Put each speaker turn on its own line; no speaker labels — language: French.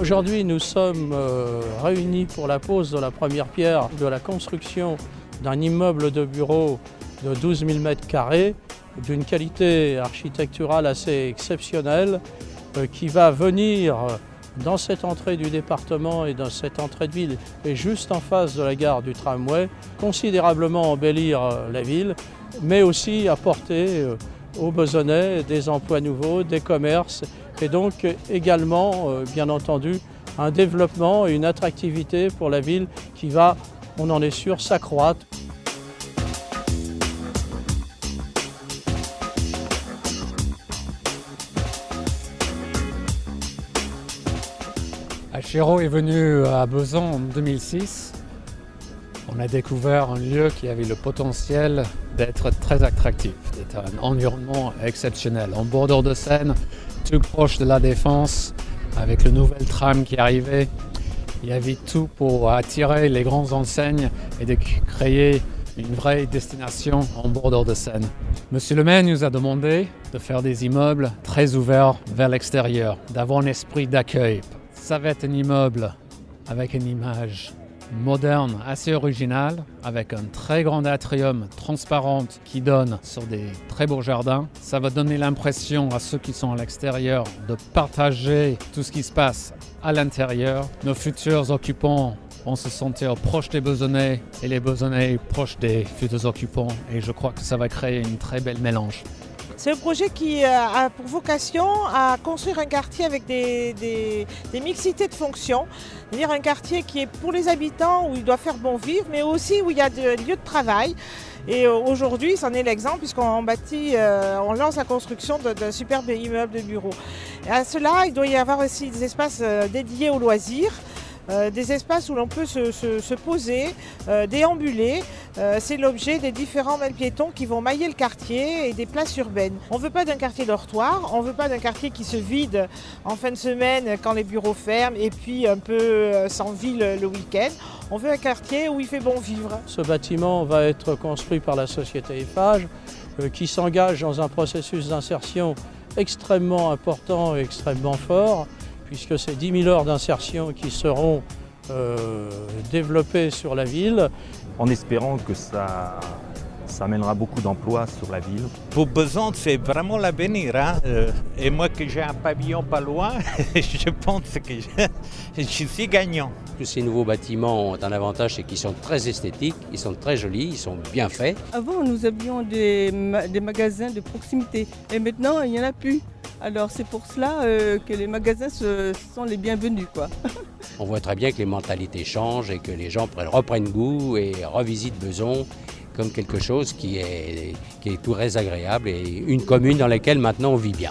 Aujourd'hui, nous sommes réunis pour la pose de la première pierre de la construction d'un immeuble de bureau de 12 000 m², d'une qualité architecturale assez exceptionnelle, qui va venir dans cette entrée du département et dans cette entrée de ville et juste en face de la gare du tramway, considérablement embellir la ville, mais aussi apporter aux Besonnais des emplois nouveaux, des commerces et donc également, bien entendu, un développement et une attractivité pour la ville qui va, on en est sûr, s'accroître.
Chéreau est venu à Besançon en 2006. On a découvert un lieu qui avait le potentiel d'être très attractif. C'était un environnement exceptionnel, en bordure de Seine, tout proche de la Défense, avec le nouvel tram qui arrivait. Il y avait tout pour attirer les grandes enseignes et de créer une vraie destination en bordure de Seine. Monsieur le maire nous a demandé de faire des immeubles très ouverts vers l'extérieur, d'avoir un esprit d'accueil. Ça va être un immeuble avec une image moderne, assez originale, avec un très grand atrium transparent qui donne sur des très beaux jardins. Ça va donner l'impression à ceux qui sont à l'extérieur de partager tout ce qui se passe à l'intérieur. Nos futurs occupants vont se sentir proches des Besonnais et les Besonnais proches des futurs occupants. Et je crois que ça va créer une très belle mélange.
C'est un projet qui a pour vocation à construire un quartier avec des mixités de fonctions, c'est-à-dire un quartier qui est pour les habitants où il doit faire bon vivre, mais aussi où il y a des lieux de travail. Et aujourd'hui, c'en est l'exemple puisqu'on on lance la construction d'un superbe immeuble de bureaux. Et à cela, il doit y avoir aussi des espaces dédiés aux loisirs. Des espaces où l'on peut se poser, déambuler. C'est l'objet des différents mêles piétons qui vont mailler le quartier et des places urbaines. On ne veut pas d'un quartier dortoir, on ne veut pas d'un quartier qui se vide en fin de semaine quand les bureaux ferment et puis un peu sans vie le week-end. On veut un quartier où il fait bon vivre.
Ce bâtiment va être construit par la société Eiffage qui s'engage dans un processus d'insertion extrêmement important et extrêmement fort, puisque c'est 10 000 heures d'insertion qui seront développées sur la ville.
En espérant que ça amènera beaucoup d'emplois sur la ville.
Pour Besançon, c'est vraiment l'avenir. Et moi que j'ai un pavillon pas loin, je pense que je suis gagnant.
Tous ces nouveaux bâtiments ont un avantage, c'est qu'ils sont très esthétiques, ils sont très jolis, ils sont bien faits.
Avant, nous avions des magasins de proximité et maintenant, il n'y en a plus. Alors c'est pour cela que les magasins sont les bienvenus, quoi.
On voit très bien que les mentalités changent et que les gens reprennent goût et revisitent Besançon comme quelque chose qui est très agréable et une commune dans laquelle maintenant on vit bien.